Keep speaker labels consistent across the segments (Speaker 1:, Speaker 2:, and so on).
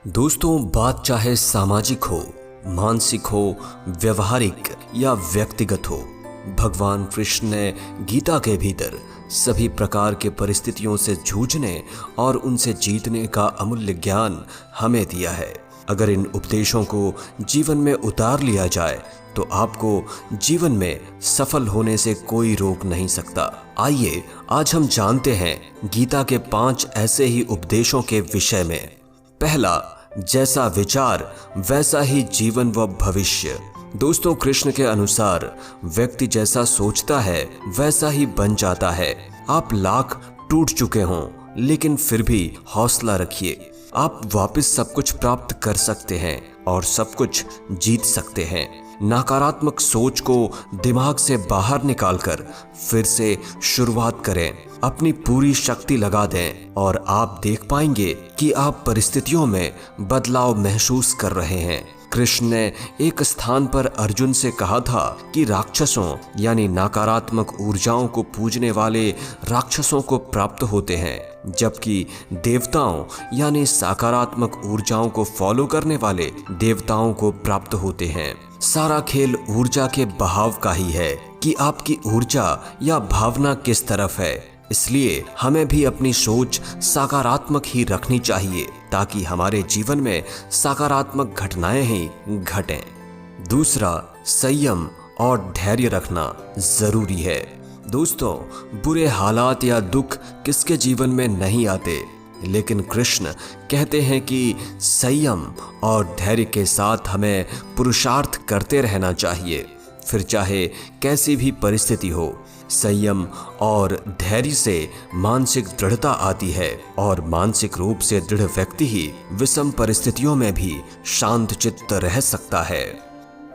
Speaker 1: दोस्तों, बात चाहे सामाजिक हो, मानसिक हो, व्यवहारिक या व्यक्तिगत हो, भगवान कृष्ण ने गीता के भीतर सभी प्रकार के परिस्थितियों से जूझने और उनसे जीतने का अमूल्य ज्ञान हमें दिया है। अगर इन उपदेशों को जीवन में उतार लिया जाए तो आपको जीवन में सफल होने से कोई रोक नहीं सकता। आइए आज हम जानते हैं गीता के 5 ऐसे ही उपदेशों के विषय में। पहला, जैसा विचार वैसा ही जीवन व भविष्य। दोस्तों, कृष्ण के अनुसार व्यक्ति जैसा सोचता है वैसा ही बन जाता है। आप लाख टूट चुके हों लेकिन फिर भी हौसला रखिए, आप वापस सब कुछ प्राप्त कर सकते हैं और सब कुछ जीत सकते हैं। नकारात्मक सोच को दिमाग से बाहर निकालकर फिर से शुरुआत करें, अपनी पूरी शक्ति लगा दें और आप देख पाएंगे कि आप परिस्थितियों में बदलाव महसूस कर रहे हैं। कृष्ण ने एक स्थान पर अर्जुन से कहा था कि राक्षसों यानी नकारात्मक ऊर्जाओं को पूजने वाले राक्षसों को प्राप्त होते हैं, जबकि देवताओं यानी सकारात्मक ऊर्जाओं को फॉलो करने वाले देवताओं को प्राप्त होते हैं। सारा खेल ऊर्जा के बहाव का ही है कि आपकी ऊर्जा या भावना किस तरफ है। इसलिए हमें भी अपनी सोच सकारात्मक ही रखनी चाहिए ताकि हमारे जीवन में सकारात्मक घटनाएं ही घटें। दूसरा, संयम और धैर्य रखना जरूरी है। दोस्तों, बुरे हालात या दुख किसके जीवन में नहीं आते, लेकिन कृष्ण कहते हैं कि संयम और धैर्य के साथ हमें पुरुषार्थ करते रहना चाहिए, फिर चाहे कैसी भी परिस्थिति हो। संयम और धैर्य से मानसिक दृढ़ता आती है और मानसिक रूप से दृढ़ व्यक्ति ही विषम परिस्थितियों में भी शांत चित्त रह सकता है।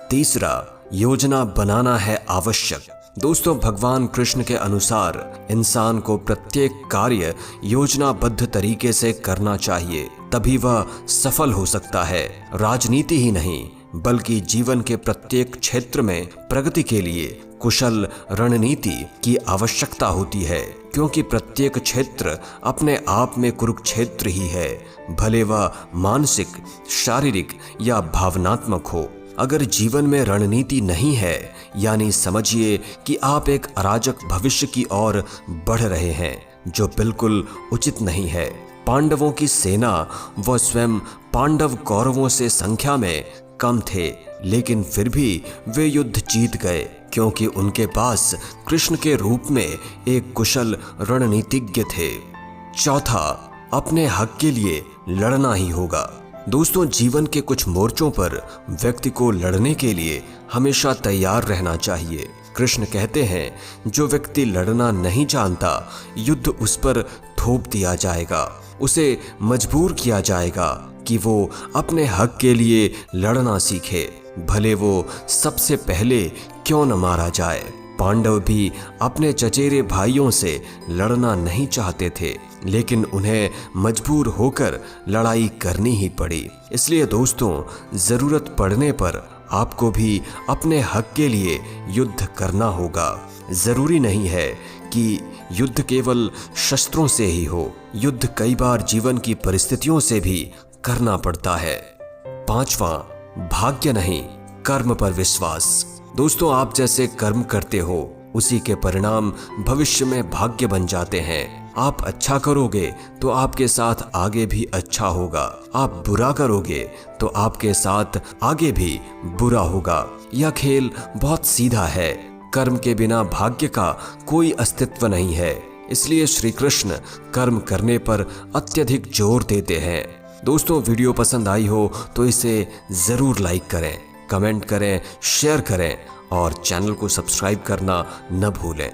Speaker 1: तीसरा, योजना बनाना है आवश्यक। दोस्तों, भगवान कृष्ण के अनुसार इंसान को प्रत्येक कार्य योजनाबद्ध तरीके से करना चाहिए, तभी वह सफल हो सकता है। राजनीति ही नहीं बल्कि जीवन के प्रत्येक क्षेत्र में प्रगति के लिए कुशल रणनीति की आवश्यकता होती है, क्योंकि प्रत्येक क्षेत्र अपने आप में कुरुक्षेत्र ही है, भले वह मानसिक, शारीरिक या भावनात्मक हो। अगर जीवन में रणनीति नहीं है यानी समझिए कि आप एक अराजक भविष्य की ओर बढ़ रहे हैं, जो बिल्कुल उचित नहीं है। पांडवों की सेना व स्वयं पांडव कौरवों से संख्या में कम थे, लेकिन फिर भी वे युद्ध जीत गए क्योंकि उनके पास कृष्ण के रूप में एक कुशल रणनीतिज्ञ थे। चौथा, अपने हक के लिए लड़ना ही होगा। दोस्तों, जीवन के कुछ मोर्चों पर व्यक्ति को लड़ने के लिए हमेशा तैयार रहना चाहिए। कृष्ण कहते हैं, जो व्यक्ति लड़ना नहीं जानता, युद्ध उस पर थोप दिया जाएगा, उसे मजबूर किया जाएगा कि वो अपने हक के लिए लड़ना सीखे, भले वो सबसे पहले क्यों न मारा जाए। पांडव भी अपने चचेरे भाइयों से लड़ना नहीं चाहते थे, लेकिन उन्हें मजबूर होकर लड़ाई करनी ही पड़ी। इसलिए दोस्तों, जरूरत पड़ने पर आपको भी अपने हक के लिए युद्ध करना होगा। जरूरी नहीं है कि युद्ध केवल शस्त्रों से ही हो, युद्ध कई बार जीवन की परिस्थितियों से भी करना पड़ता है। पांचवा, भाग्य नहीं कर्म पर विश्वास। दोस्तों, आप जैसे कर्म करते हो उसी के परिणाम भविष्य में भाग्य बन जाते हैं। आप अच्छा करोगे तो आपके साथ आगे भी अच्छा होगा, आप बुरा करोगे तो आपके साथ आगे भी बुरा होगा। यह खेल बहुत सीधा है, कर्म के बिना भाग्य का कोई अस्तित्व नहीं है। इसलिए श्री कृष्ण कर्म करने पर अत्यधिक जोर देते हैं। दोस्तों, वीडियो पसंद आई हो तो इसे जरूर लाइक करें, कमेंट करें, शेयर करें और चैनल को सब्सक्राइब करना न भूलें।